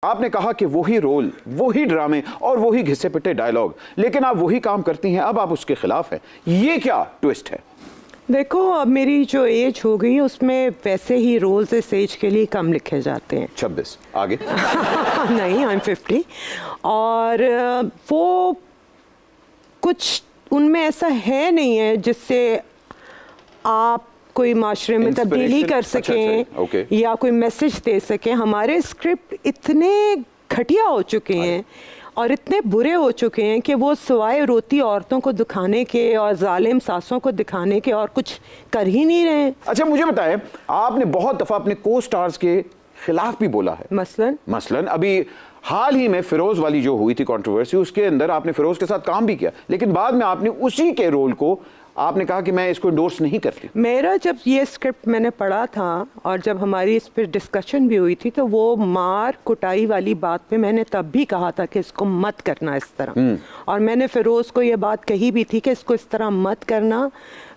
आपने कहा कि वही रोल, वही ड्रामे और वही घिसे पिटे डायलॉग, लेकिन आप वही काम करती हैं, अब आप उसके खिलाफ हैं। ये क्या ट्विस्ट है? देखो, अब मेरी जो एज हो गई उसमें वैसे ही रोल्स इस एज के लिए कम लिखे जाते हैं। 26 आगे नहीं, आई एम 50। और वो कुछ उनमें ऐसा है नहीं है जिससे आप कोई माशरे में तब्दीली कर सकें। अच्छा, okay. या कोई मैसेज दे सकें। हमारे स्क्रिप्ट इतने घटिया हो चुके हैं और इतने बुरे हो चुके हैं कि वो सिवाय रोती औरतों को दिखाने के और जालिम सासों को दिखाने के और कुछ कर ही नहीं रहे। अच्छा, मुझे बताएं, आपने बहुत दफा अपने को स्टार्स के खिलाफ भी बोला है। मसलन अभी हाल ही में फिरोज वाली जो हुई थी कंट्रोवर्सी, उसके अंदर आपने फिरोज के साथ काम भी किया, लेकिन बाद में आपने उसी के रोल को आपने कहा कि मैं इसको इंडोर्स नहीं करती। मेरा जब ये स्क्रिप्ट मैंने पढ़ा था और जब हमारी इस पर डिस्कशन भी हुई थी, तो वो मार कुटाई वाली बात पे मैंने तब भी कहा था कि इसको मत करना इस तरह। और मैंने फिरोज को ये बात कही भी थी कि इसको इस तरह मत करना,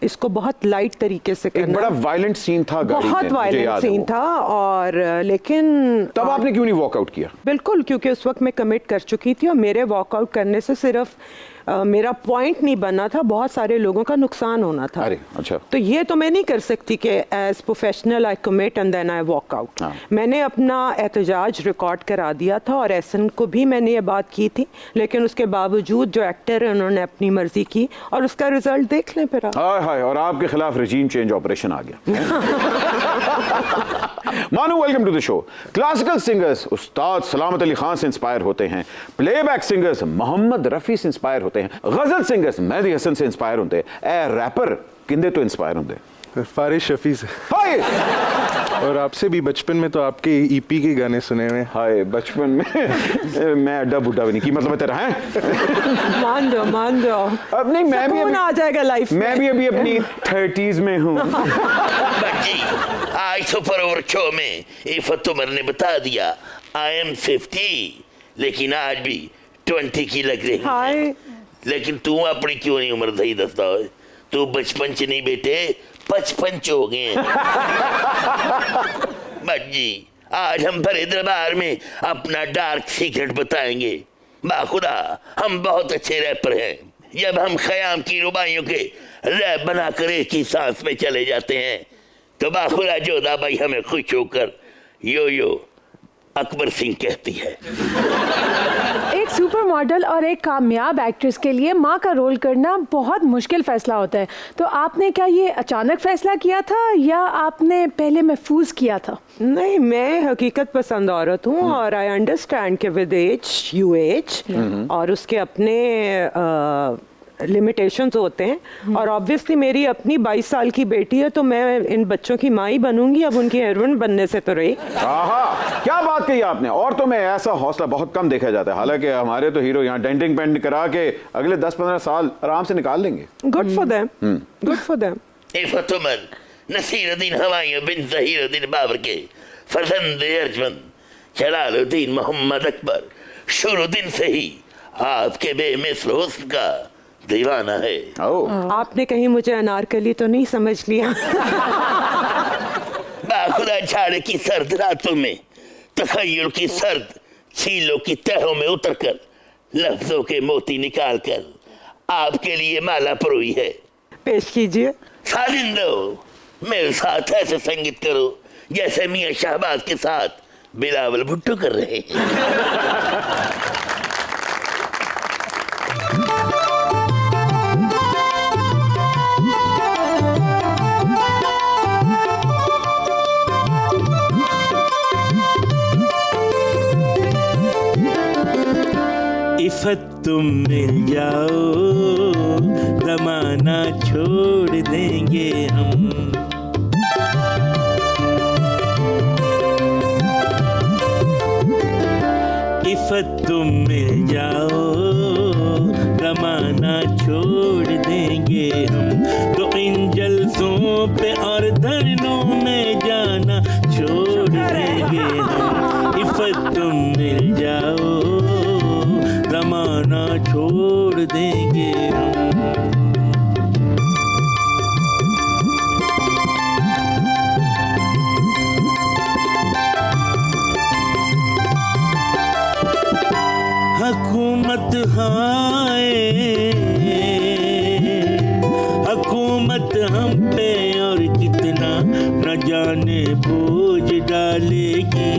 इसको बहुत लाइट तरीके से करना। एक बड़ा वायलेंट सीन था, बहुत वायलेंट सीन था। और लेकिन तब आपने क्यों नहीं वॉकआउट किया? बिल्कुल, क्योंकि उस वक्त मैं कमिट कर चुकी थी और मेरे वॉकआउट करने से सिर्फ मेरा पॉइंट नहीं बनना था, बहुत सारे लोगों का नुकसान होना था। अरे अच्छा। तो ये तो मैं नहीं कर सकती कि as professional I commit and then I walk out. मैंने अपना एहतजाज रिकॉर्ड करा दिया था और एहसन को भी मैंने ये बात की थी, लेकिन उसके बावजूद जो एक्टर है उन्होंने अपनी मर्जी की और उसका रिजल्ट देख लें फिर। हाय, और आपके खिलाफ रेजीम चेंज ऑपरेशन आ गया। Manu, welcome to the show. Classical singers Ustad Salamat Ali Khan से इंस्पायर होते हैं, प्लेबैक सिंगर्स मोहम्मद रफी से इंस्पायर होते हैं, गजल सिंगर्स मेहदी हसन से इंस्पायर होते हैं, रैपर किंदे तो इंस्पायर होते हैं? फारिश शफी से। और आपसे भी बचपन में तो आपके ईपी के गाने सुने हुए। हाय, बचपन में मैं अड्डा बुड्ढा भी नहीं की, मतलब तेरा है। मान दो अब नहीं, मैं भी आ जाएगा लाइफ में। मैं भी अभी अपनी 30s में हूँ। आज सुपर ओवर शो में इफ़त उमर ने बता दिया आई एम 50, लेकिन आज भी 20 की लग रही है। लेकिन तू अपनी क्यों नहीं उम्र सही दसता है? तू बचपन च नहीं बेटे, 55 हो गए। जी, आज हम भरे दरबार में अपना डार्क सीक्रेट बताएंगे। बाखुदा हम बहुत अच्छे रैपर हैं। जब हम खयाम की रुबाइयों के रैप बनाकर एक ही सांस में चले जाते हैं तो बाखुदा जोधा भाई हमें खुश होकर यो यो अकबर सिंह कहती है। एक सुपर मॉडल और एक कामयाब एक्ट्रेस के लिए माँ का रोल करना बहुत मुश्किल फैसला होता है। तो आपने क्या ये अचानक फैसला किया था या आपने पहले महफूज किया था? नहीं, मैं हकीकत पसंद औरत हूँ और आई अंडरस्टैंड कि विद एज यू एज और उसके अपने लिमिटेशंस होते हैं। और ऑब्वियसली मेरी अपनी 22 साल की बेटी है, तो मैं इन बच्चों की माँ ही बनूंगी। अब उनकी हीरोइन बनने से तो रही। क्या बात कही आपने। औरतों में ऐसा हौसला बहुत कम देखा जाता है। हालांकि हमारे तो हीरो यहाँ डेंटिंग पेंट करा के अगले 10-15 साल आराम से निकाल लेंगे। Good for them, good for them. Iffat Umar Nasiruddin Humayun bin Zahiruddin Babur के फर्जंद अर्जमंद जलालुद्दीन मोहम्मद अकबर शुरू दिन से ही आपके बेमिसल हुस्न का दीवाना है। आपने कहीं मुझे अनारकली तो नहीं समझ लिया? बाखुदा झाड़ की सर्द रातों में तखय्युल की सर्द छीलों की तहों में उतरकर लफ्जों के मोती निकालकर आपके लिए माला परोई है। पेश कीजिए। साजिंदो, मेरे साथ ऐसे संगीत करो जैसे मियां शहबाज के साथ बिलावल भुट्टो कर रहे हैं। इफ़त तुम मिल जाओ, ज़माना छोड़ देंगे हम। इफ़त तुम मिल जाओ, ज़माना छोड़ देंगे हम। तो इन जलसों पे और धरनों में जाना छोड़ देंगे हम। इफ़त तुम मिल जाओ, ज़माना छोड़ देंगे हम। हुकूमत हाय हुकूमत हम पे और कितना न जाने बोझ डालेगी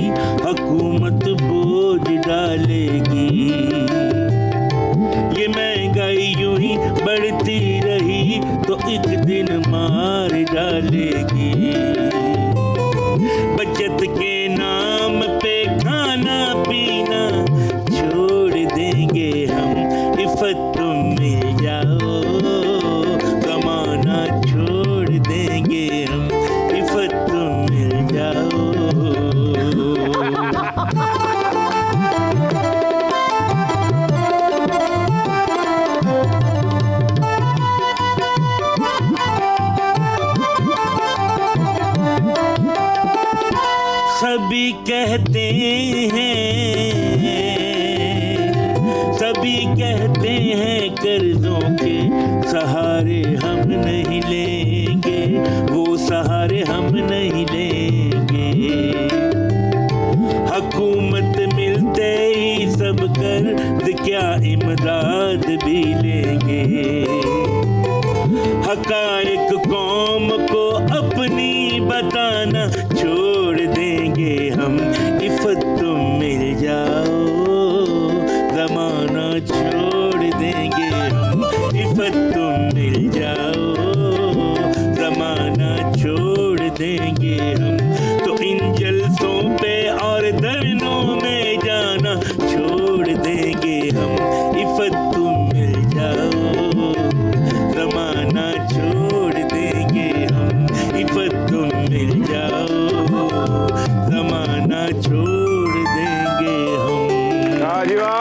हुकूमत बोझ डालेगी ये महंगाई यूं ही बढ़ती रही तो एक दिन मार डालेगी बचत के नाम पे खाना पीना छोड़ देंगे हम इफ़्फ़त तुम मिल जाओ कमाना छोड़ देंगे हम इफ़्फ़त तुम मिल जाओ सभी कहते हैं कर्जों के सहारे हम नहीं लेंगे वो सहारे हम नहीं लेंगे हुकूमत मिलते ही सब कर्ज क्या इमदाद भी लेंगे हकायक कौम को अपनी बताना छोड़ देंगे हम इफ़्फ़त तुम मिल जाओ ज़माना छोड़ देंगे हम इफ़्फ़त तुम मिल जाओ ज़माना छोड़ देंगे हम तो इन जलसों पे और धरनों में जाना छोड़ देंगे हम इफ़्फ़त तुम मिल जाओ ज़माना छोड़ देंगे हम इफ़्फ़त तुम मिल जाओ ज़माना छोड़ देंगे हम वाह जी वाह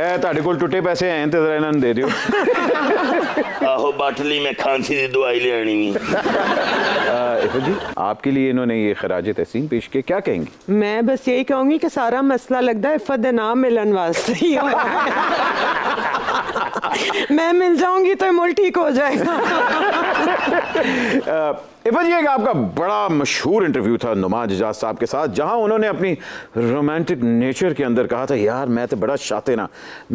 ए ਤੁਹਾਡੇ ਕੋਲ ਟੁੱਟੇ ਪੈਸੇ ਆਏ ਤੇ ਜ਼ਰਾ ਇਹਨਾਂ ਨੂੰ ਦੇ ਦਿਓ आहो बाटली में खांसी की दवाई ले आनी इफ़त जी आपके लिए इन्होंने ये खराज तहसीन पेश किया क्या कहेंगी मैं बस यही कहूंगी कि सारा मसला लगता है इफ़्फ़त दे नाम मिलन वास्ते ही होया है। मैं मिल जाऊंगी तो मुल्क ठीक हो जाएगा। इफ़त जी एक आपका बड़ा मशहूर इंटरव्यू था नुमान एजाज साहब के साथ जहां उन्होंने अपनी रोमांटिक नेचर के अंदर कहा था यार मैं तो बड़ा शाते ना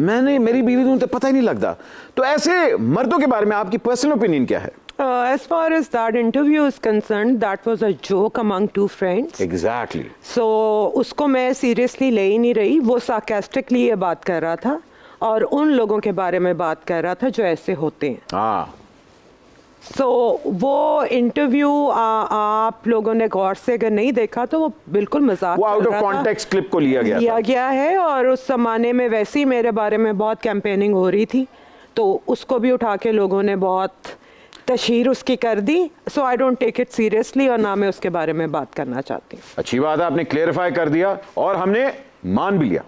मैंने मेरी बीवी को तो पता ही नहीं लगता तो ऐसे मर्दों के बारे में आपकी पर्सनल ओपिनियन क्या है As far as that interview is concerned, that was a joke among two friends. Exactly So उसको मैं सीरियसली ले ही नहीं रही, वो sarcastically ये बात कर रहा था और उन लोगों के बारे में बात कर रहा था जो ऐसे होते हैं। हाँ So वो इंटरव्यू आप लोगों ने गौर से अगर नहीं देखा तो वो बिल्कुल मजाक वो आउट कर ऑफ रहा था। कॉन्टेक्स्ट क्लिप को लिया गया था गया है और उस जमाने में वैसे ही मेरे बारे में बहुत कैंपेनिंग हो रही थी तो उसको भी उठा के लोगों ने बहुत तशहीर उसकी कर दी so I don't take it seriously और ना मैं उसके बारे में बात करना चाहती हूँ अच्छी बात है आपने क्लेरिफाई कर दिया और हमने मान भी लिया